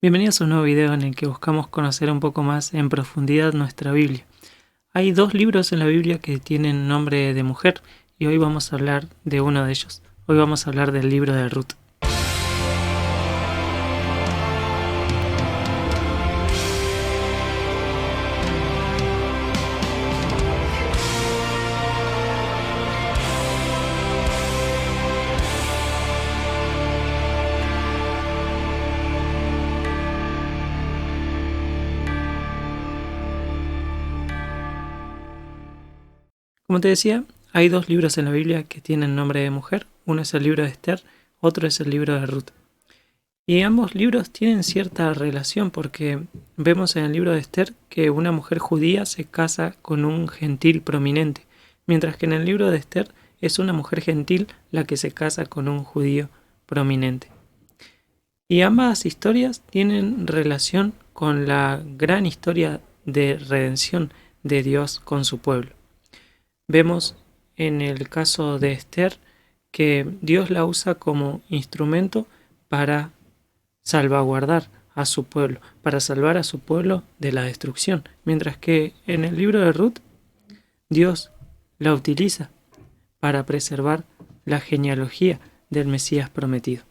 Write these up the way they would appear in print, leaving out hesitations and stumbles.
Bienvenidos a un nuevo video en el que buscamos conocer un poco más en profundidad nuestra Biblia. Hay dos libros en la Biblia que tienen nombre de mujer y hoy vamos a hablar de uno de ellos. Hoy vamos a hablar del libro de Ruth. Como te decía, hay dos libros en la Biblia que tienen nombre de mujer. Uno es el libro de Esther, otro es el libro de Ruth. Y ambos libros tienen cierta relación porque vemos en el libro de Esther que una mujer judía se casa con un gentil prominente, mientras que en el libro de Esther es una mujer gentil la que se casa con un judío prominente. Y ambas historias tienen relación con la gran historia de redención de Dios con su pueblo. Vemos en el caso de Esther que Dios la usa como instrumento para salvaguardar a su pueblo, para salvar a su pueblo de la destrucción, mientras que en el libro de Ruth Dios la utiliza para preservar la genealogía del Mesías prometido.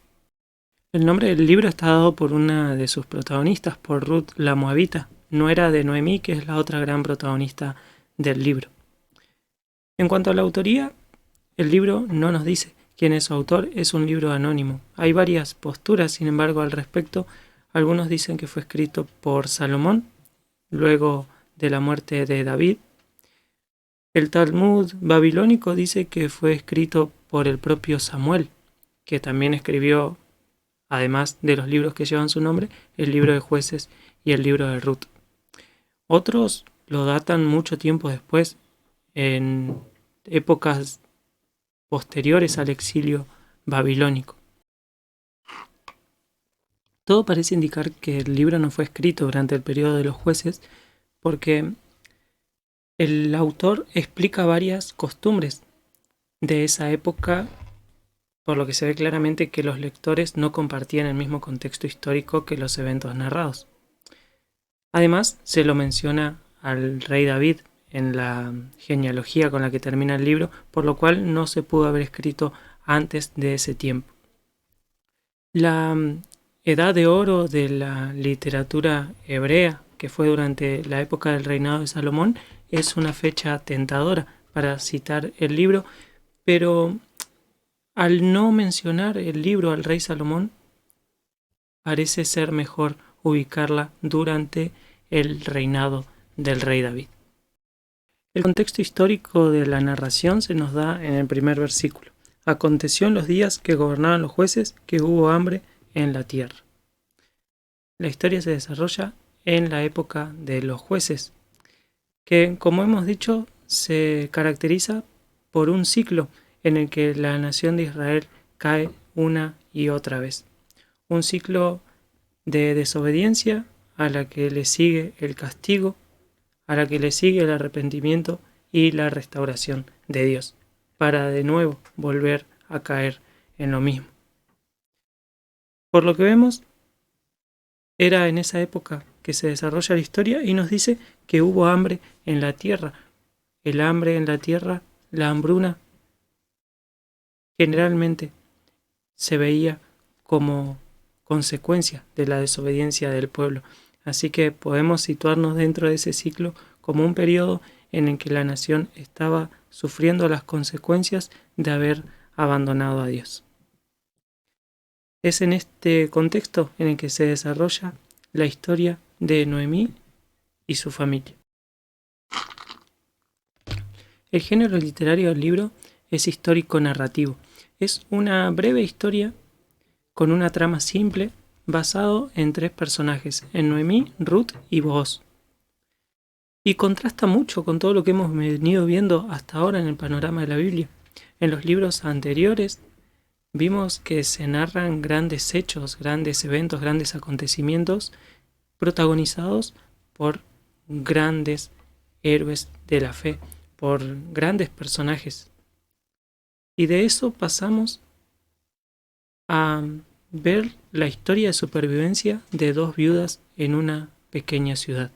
El nombre del libro está dado por una de sus protagonistas, por Ruth la Moabita, nuera de Noemí, que es la otra gran protagonista del libro. En cuanto a la autoría, el libro no nos dice quién es su autor, es un libro anónimo. Hay varias posturas, sin embargo, al respecto. Algunos dicen que fue escrito por Salomón, luego de la muerte de David. El Talmud babilónico dice que fue escrito por el propio Samuel, que también escribió, además de los libros que llevan su nombre, el libro de Jueces y el libro de Ruth. Otros lo datan mucho tiempo después, en épocas posteriores al exilio babilónico. Todo parece indicar que el libro no fue escrito durante el periodo de los jueces porque el autor explica varias costumbres de esa época, por lo que se ve claramente que los lectores no compartían el mismo contexto histórico que los eventos narrados. Además, se lo menciona al rey David en la genealogía con la que termina el libro, por lo cual no se pudo haber escrito antes de ese tiempo. La edad de oro de la literatura hebrea, que fue durante la época del reinado de Salomón, es una fecha tentadora para citar el libro, pero al no mencionar el libro al rey Salomón, parece ser mejor ubicarla durante el reinado del rey David. El contexto histórico de la narración se nos da en el primer versículo. Aconteció en los días que gobernaban los jueces que hubo hambre en la tierra. La historia se desarrolla en la época de los jueces, que, como hemos dicho, se caracteriza por un ciclo en el que la nación de Israel cae una y otra vez. Un ciclo de desobediencia a la que le sigue el castigo, a la que le sigue el arrepentimiento y la restauración de Dios, para de nuevo volver a caer en lo mismo. Por lo que vemos, era en esa época que se desarrolla la historia y nos dice que hubo hambre en la tierra. El hambre en la tierra, la hambruna, generalmente se veía como consecuencia de la desobediencia del pueblo. Así que podemos situarnos dentro de ese ciclo como un periodo en el que la nación estaba sufriendo las consecuencias de haber abandonado a Dios. Es en este contexto en el que se desarrolla la historia de Noemí y su familia. El género literario del libro es histórico-narrativo. Es una breve historia con una trama simple basado en tres personajes, en Noemí, Ruth y Booz. Y contrasta mucho con todo lo que hemos venido viendo hasta ahora en el panorama de la Biblia. En los libros anteriores vimos que se narran grandes hechos, grandes eventos, grandes acontecimientos protagonizados por grandes héroes de la fe, por grandes personajes. Y de eso pasamos a ver la historia de supervivencia de dos viudas en una pequeña ciudad.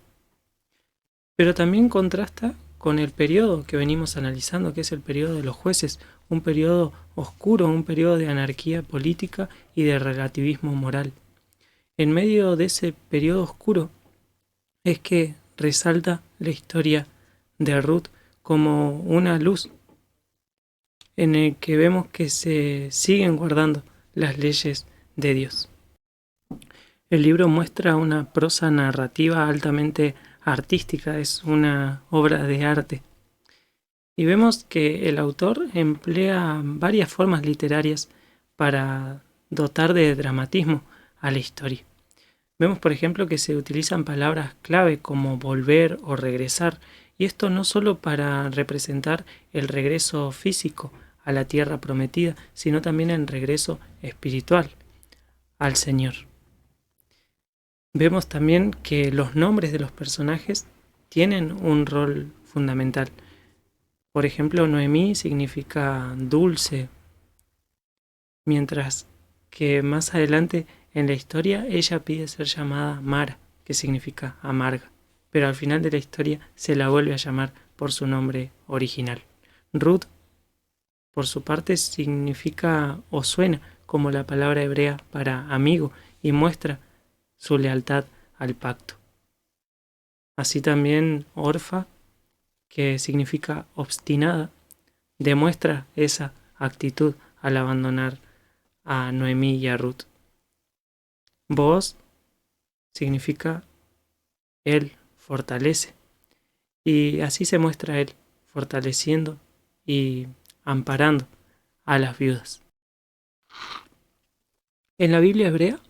Pero también contrasta con el periodo que venimos analizando, que es el periodo de los jueces, un periodo oscuro, un periodo de anarquía política y de relativismo moral. En medio de ese periodo oscuro es que resalta la historia de Ruth como una luz en el que vemos que se siguen guardando las leyes de Dios. El libro muestra una prosa narrativa altamente artística, es una obra de arte. Y vemos que el autor emplea varias formas literarias para dotar de dramatismo a la historia. Vemos, por ejemplo, que se utilizan palabras clave como volver o regresar, y esto no solo para representar el regreso físico a la tierra prometida, sino también el regreso espiritual al Señor. Vemos también que los nombres de los personajes tienen un rol fundamental. Por ejemplo, Noemí significa dulce, mientras que más adelante en la historia ella pide ser llamada Mara, que significa amarga, pero al final de la historia se la vuelve a llamar por su nombre original. Ruth, por su parte, significa o suena como la palabra hebrea para amigo y muestra su lealtad al pacto. Así también Orfa, que significa obstinada, demuestra esa actitud al abandonar a Noemí y a Ruth. Booz significa él fortalece, y así se muestra él fortaleciendo y amparando a las viudas. En la Biblia hebrea,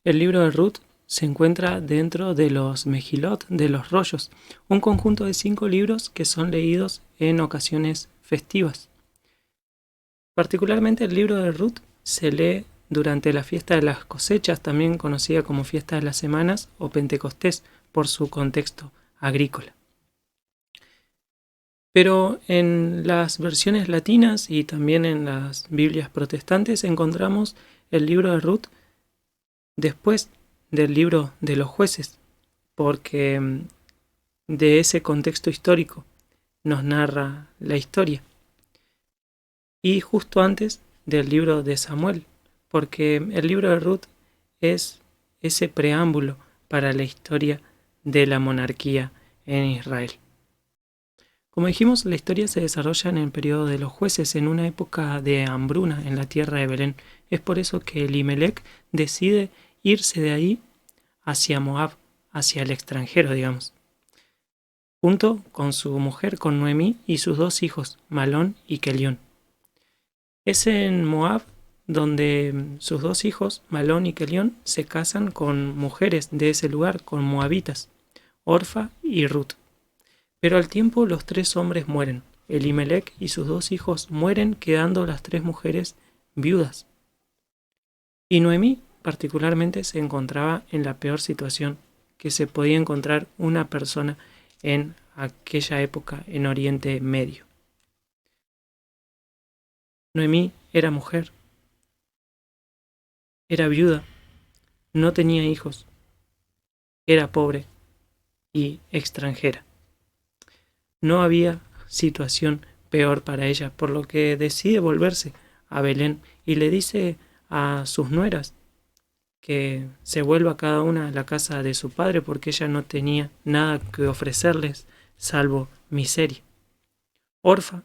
el libro de Ruth se encuentra dentro de los Mejilot, de los rollos, un conjunto de 5 libros que son leídos en ocasiones festivas. Particularmente el libro de Ruth se lee durante la fiesta de las cosechas, también conocida como fiesta de las semanas o Pentecostés, por su contexto agrícola. Pero en las versiones latinas y también en las Biblias protestantes encontramos el libro de Ruth después del libro de los jueces, porque de ese contexto histórico nos narra la historia. Y justo antes del libro de Samuel, porque el libro de Ruth es ese preámbulo para la historia de la monarquía en Israel. Como dijimos, la historia se desarrolla en el periodo de los jueces, en una época de hambruna en la tierra de Belén. Es por eso que Elimelec decide irse de ahí hacia Moab, hacia el extranjero, digamos, junto con su mujer, con Noemí, y sus 2 hijos, Malón y Kelión. Es en Moab donde sus 2 hijos, Malón y Kelión, se casan con mujeres de ese lugar, con moabitas, Orfa y Ruth. Pero al tiempo los 3 hombres mueren. Elimelec y sus 2 hijos mueren, quedando las 3 mujeres viudas. Y Noemí particularmente se encontraba en la peor situación que se podía encontrar una persona en aquella época en Oriente Medio. Noemí era mujer, era viuda, no tenía hijos, era pobre y extranjera. No había situación peor para ella, por lo que decide volverse a Belén y le dice a sus nueras que se vuelva cada una a la casa de su padre porque ella no tenía nada que ofrecerles salvo miseria. Orfa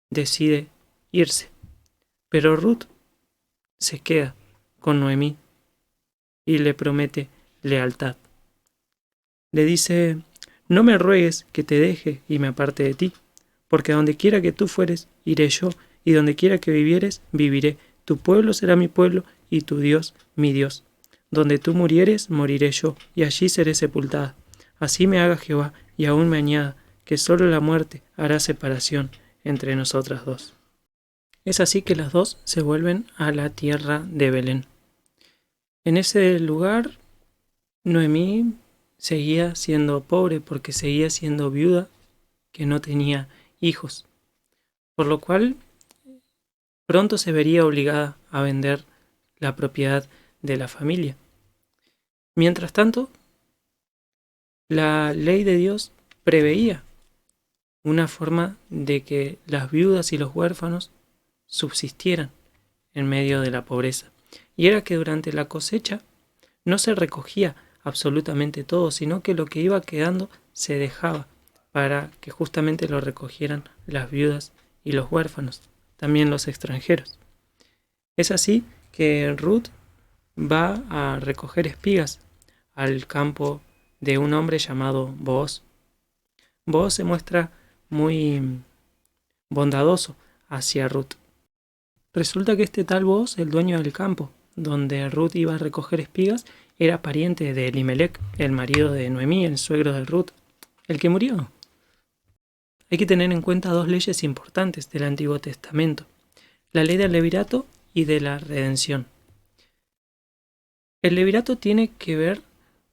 decide irse, pero Ruth se queda con Noemí y le promete lealtad. Le dice: no me ruegues que te deje y me aparte de ti, porque a donde quiera que tú fueres, iré yo, y donde quiera que vivieres, viviré. Tu pueblo será mi pueblo, y tu Dios mi Dios. Donde tú murieres, moriré yo, y allí seré sepultada. Así me haga Jehová, y aún me añada, que solo la muerte hará separación entre nosotras dos. Es así que las dos se vuelven a la tierra de Belén. En ese lugar, Noemí seguía siendo pobre porque seguía siendo viuda, que no tenía hijos, por lo cual pronto se vería obligada a vender la propiedad de la familia. Mientras tanto, la ley de Dios preveía una forma de que las viudas y los huérfanos subsistieran en medio de la pobreza. Y era que durante la cosecha no se recogía absolutamente todo, sino que lo que iba quedando se dejaba para que justamente lo recogieran las viudas y los huérfanos, también los extranjeros. Es así que Ruth va a recoger espigas al campo de un hombre llamado Booz. Booz se muestra muy bondadoso hacia Ruth. Resulta que este tal Booz, el dueño del campo donde Ruth iba a recoger espigas, era pariente de Elimelec, el marido de Noemí, el suegro de Ruth, el que murió. Hay que tener en cuenta dos leyes importantes del Antiguo Testamento: la ley del levirato y de la redención. El levirato tiene que ver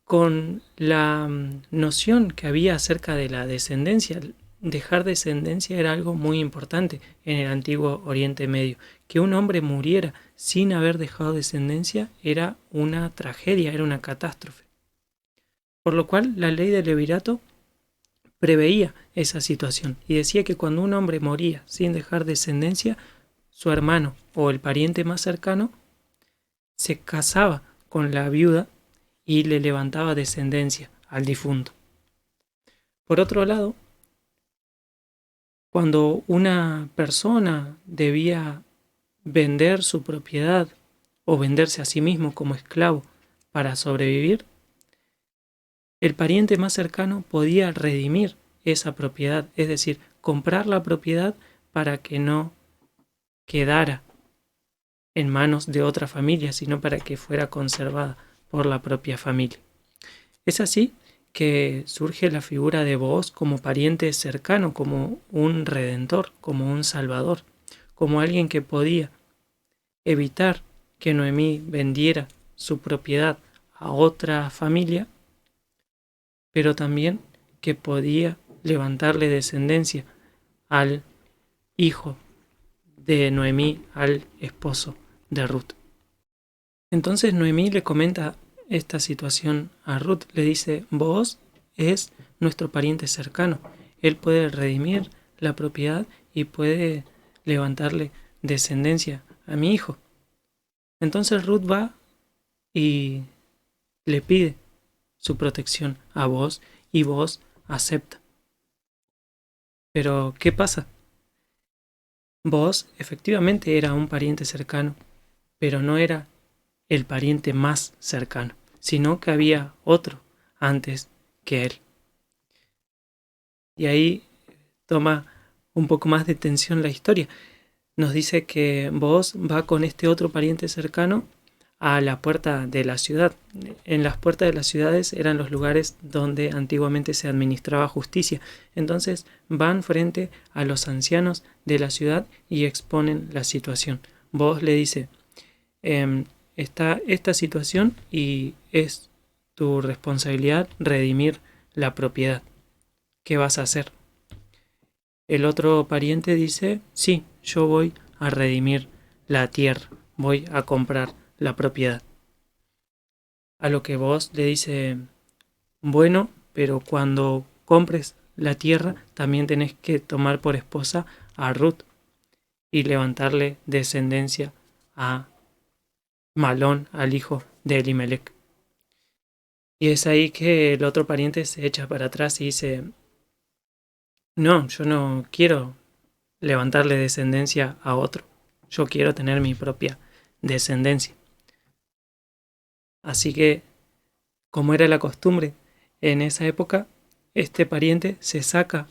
con la noción que había acerca de la descendencia. Dejar descendencia era algo muy importante en el antiguo Oriente Medio. Que un hombre muriera sin haber dejado descendencia era una tragedia, era una catástrofe. Por lo cual la ley del levirato preveía esa situación y decía que cuando un hombre moría sin dejar descendencia, su hermano o el pariente más cercano se casaba con la viuda y le levantaba descendencia al difunto. Por otro lado, cuando una persona debía vender su propiedad o venderse a sí mismo como esclavo para sobrevivir, el pariente más cercano podía redimir esa propiedad, es decir, comprar la propiedad para que no quedara en manos de otra familia, sino para que fuera conservada por la propia familia. Es así que surge la figura de Booz como pariente cercano, como un redentor, como un salvador, como alguien que podía evitar que Noemí vendiera su propiedad a otra familia, pero también que podía levantarle descendencia al hijo de Noemí, al esposo de Ruth. Entonces Noemí le comenta esta situación a Ruth, le dice: Booz es nuestro pariente cercano, él puede redimir la propiedad y puede levantarle descendencia a mi hijo. Entonces Ruth va y le pide su protección a Booz y Booz acepta. Pero ¿qué pasa? Booz efectivamente era un pariente cercano, pero no era el pariente más cercano, sino que había otro antes que él. Y ahí toma un poco más de tensión la historia. Nos dice que Booz va con este otro pariente cercano a la puerta de la ciudad. En las puertas de las ciudades eran los lugares donde antiguamente se administraba justicia. Entonces van frente a los ancianos de la ciudad y exponen la situación. Booz le dice: está esta situación y es tu responsabilidad redimir la propiedad. ¿Qué vas a hacer? El otro pariente dice: sí, yo voy a redimir la tierra, voy a comprar la propiedad. A lo que Booz le dice: bueno, pero cuando compres la tierra también tenés que tomar por esposa a Ruth y levantarle descendencia a Malón, al hijo de Elimelec. Y es ahí que el otro pariente se echa para atrás y dice: no, yo no quiero levantarle descendencia a otro, yo quiero tener mi propia descendencia. Así que, como era la costumbre en esa época, este pariente se saca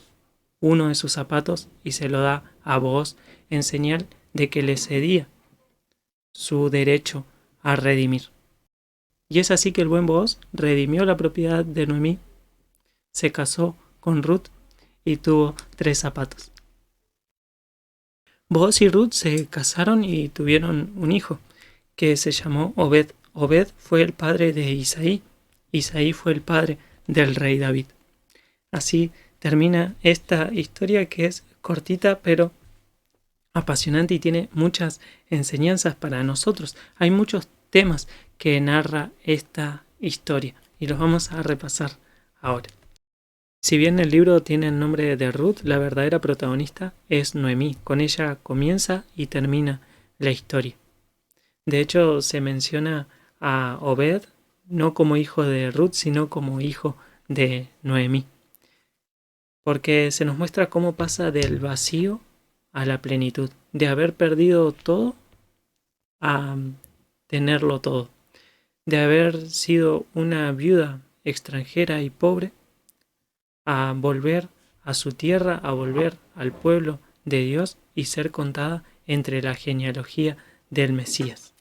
uno de sus zapatos y se lo da a Booz en señal de que le cedía su derecho a redimir. Y es así que el buen Booz redimió la propiedad de Noemí, se casó con Ruth y tuvo 3 zapatos. Booz y Ruth se casaron y tuvieron un hijo que se llamó Obed. Obed fue el padre de Isaí. Isaí fue el padre del rey David. Así termina esta historia, que es cortita pero apasionante y tiene muchas enseñanzas para nosotros. Hay muchos temas que narra esta historia y los vamos a repasar ahora. Si bien el libro tiene el nombre de Ruth, la verdadera protagonista es Noemí. Con ella comienza y termina la historia. De hecho, se menciona a Obed no como hijo de Ruth, sino como hijo de Noemí. Porque se nos muestra cómo pasa del vacío a la plenitud, de haber perdido todo a tenerlo todo, de haber sido una viuda extranjera y pobre a volver a su tierra, a volver al pueblo de Dios y ser contada entre la genealogía del Mesías.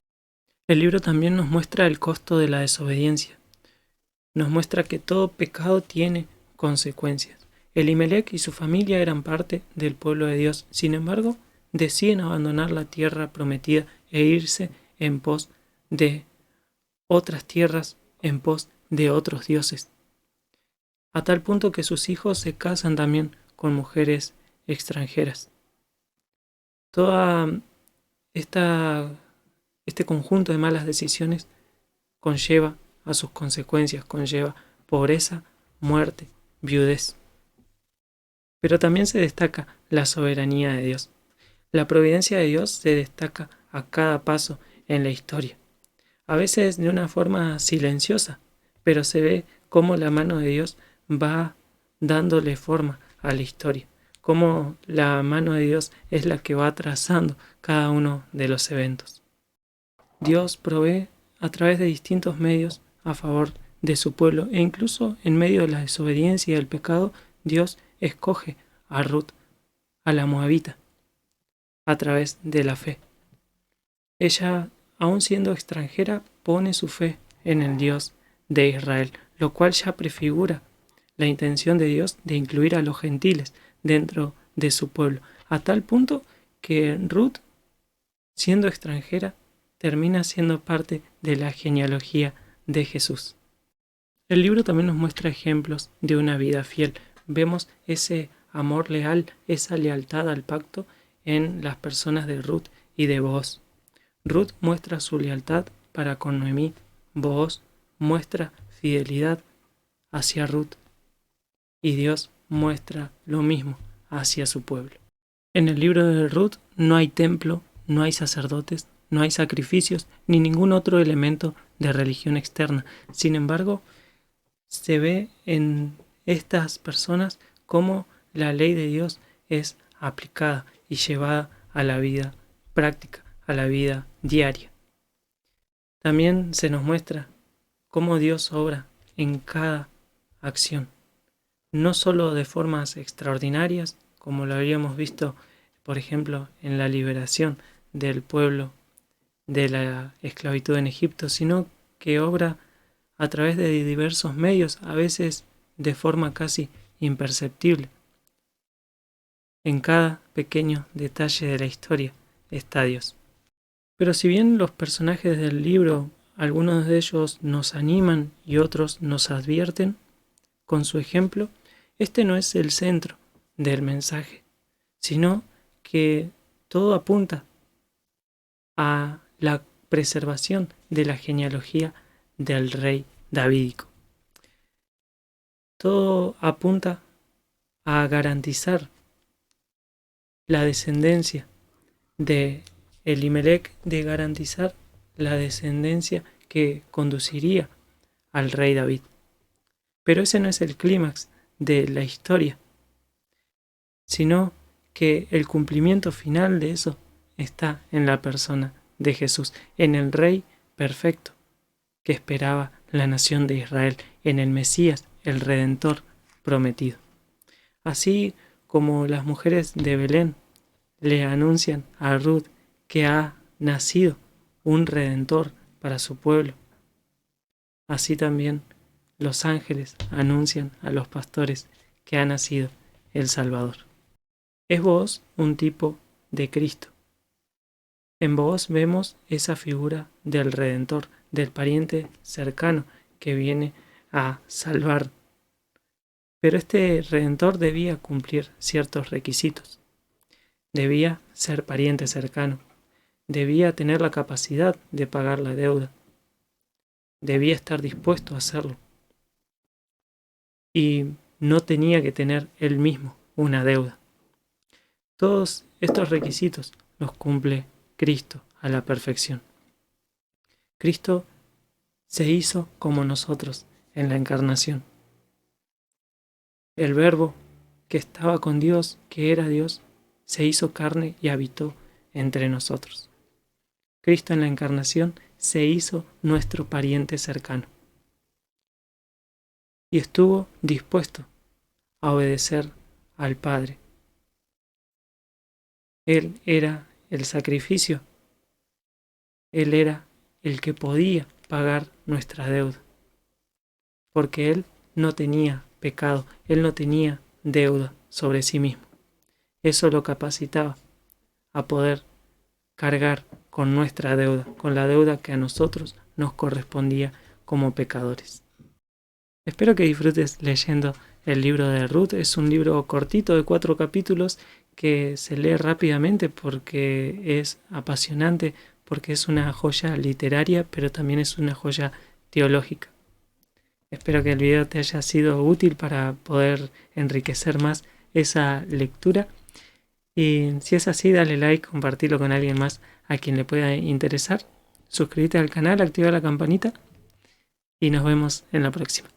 El libro también nos muestra el costo de la desobediencia. Nos muestra que todo pecado tiene consecuencias. Elimelec y su familia eran parte del pueblo de Dios. Sin embargo, deciden abandonar la tierra prometida e irse en pos de otras tierras, en pos de otros dioses. A tal punto que sus hijos se casan también con mujeres extranjeras. Toda este conjunto de malas decisiones conlleva a sus consecuencias, conlleva pobreza, muerte, viudez. Pero también se destaca la soberanía de Dios. La providencia de Dios se destaca a cada paso en la historia. A veces de una forma silenciosa, pero se ve cómo la mano de Dios va dándole forma a la historia, cómo la mano de Dios es la que va trazando cada uno de los eventos. Dios provee a través de distintos medios a favor de su pueblo e incluso en medio de la desobediencia y del pecado, Dios escoge a Ruth, a la moabita, a través de la fe. Ella, aun siendo extranjera, pone su fe en el Dios de Israel, lo cual ya prefigura la intención de Dios de incluir a los gentiles dentro de su pueblo, a tal punto que Ruth, siendo extranjera, termina siendo parte de la genealogía de Jesús. El libro también nos muestra ejemplos de una vida fiel. Vemos ese amor leal, esa lealtad al pacto en las personas de Ruth y de Booz. Ruth muestra su lealtad para con Noemí. Booz muestra fidelidad hacia Ruth. Y Dios muestra lo mismo hacia su pueblo. En el libro de Ruth no hay templo, no hay sacerdotes, no hay sacrificios, ni ningún otro elemento de religión externa. Sin embargo, se ve en estas personas cómo la ley de Dios es aplicada y llevada a la vida práctica, a la vida diaria. También se nos muestra cómo Dios obra en cada acción, no solo de formas extraordinarias, como lo habíamos visto, por ejemplo, en la liberación del pueblo de la esclavitud en Egipto, sino que obra a través de diversos medios, a veces de forma casi imperceptible. En cada pequeño detalle de la historia está Dios. Pero si bien los personajes del libro, algunos de ellos nos animan y otros nos advierten, con su ejemplo, este no es el centro del mensaje, sino que todo apunta a la preservación de la genealogía del rey davídico. Todo apunta a garantizar la descendencia de Elimelec, de garantizar la descendencia que conduciría al rey David. Pero ese no es el clímax de la historia, sino que el cumplimiento final de eso está en la persona de Jesús, en el Rey perfecto que esperaba la nación de Israel, en el Mesías, el Redentor prometido. Así como las mujeres de Belén le anuncian a Ruth que ha nacido un Redentor para su pueblo, así también los ángeles anuncian a los pastores que ha nacido el Salvador. Es Booz un tipo de Cristo. En Booz vemos esa figura del Redentor, del pariente cercano que viene a salvar. Pero este Redentor debía cumplir ciertos requisitos. Debía ser pariente cercano. Debía tener la capacidad de pagar la deuda. Debía estar dispuesto a hacerlo. Y no tenía que tener él mismo una deuda. Todos estos requisitos los cumple Cristo a la perfección. Cristo se hizo como nosotros en la encarnación. El Verbo que estaba con Dios, que era Dios, se hizo carne y habitó entre nosotros. Cristo en la encarnación se hizo nuestro pariente cercano y estuvo dispuesto a obedecer al Padre. Él era el sacrificio. Él era el que podía pagar nuestra deuda, porque Él no tenía pecado, Él no tenía deuda sobre sí mismo. Eso lo capacitaba a poder cargar con nuestra deuda, con la deuda que a nosotros nos correspondía como pecadores. Espero que disfrutes leyendo el libro de Ruth. Es un libro cortito de 4 capítulos que se lee rápidamente porque es apasionante, porque es una joya literaria, pero también es una joya teológica. Espero que el video te haya sido útil para poder enriquecer más esa lectura. Y si es así, dale like, compartirlo con alguien más a quien le pueda interesar. Suscríbete al canal, activa la campanita y nos vemos en la próxima.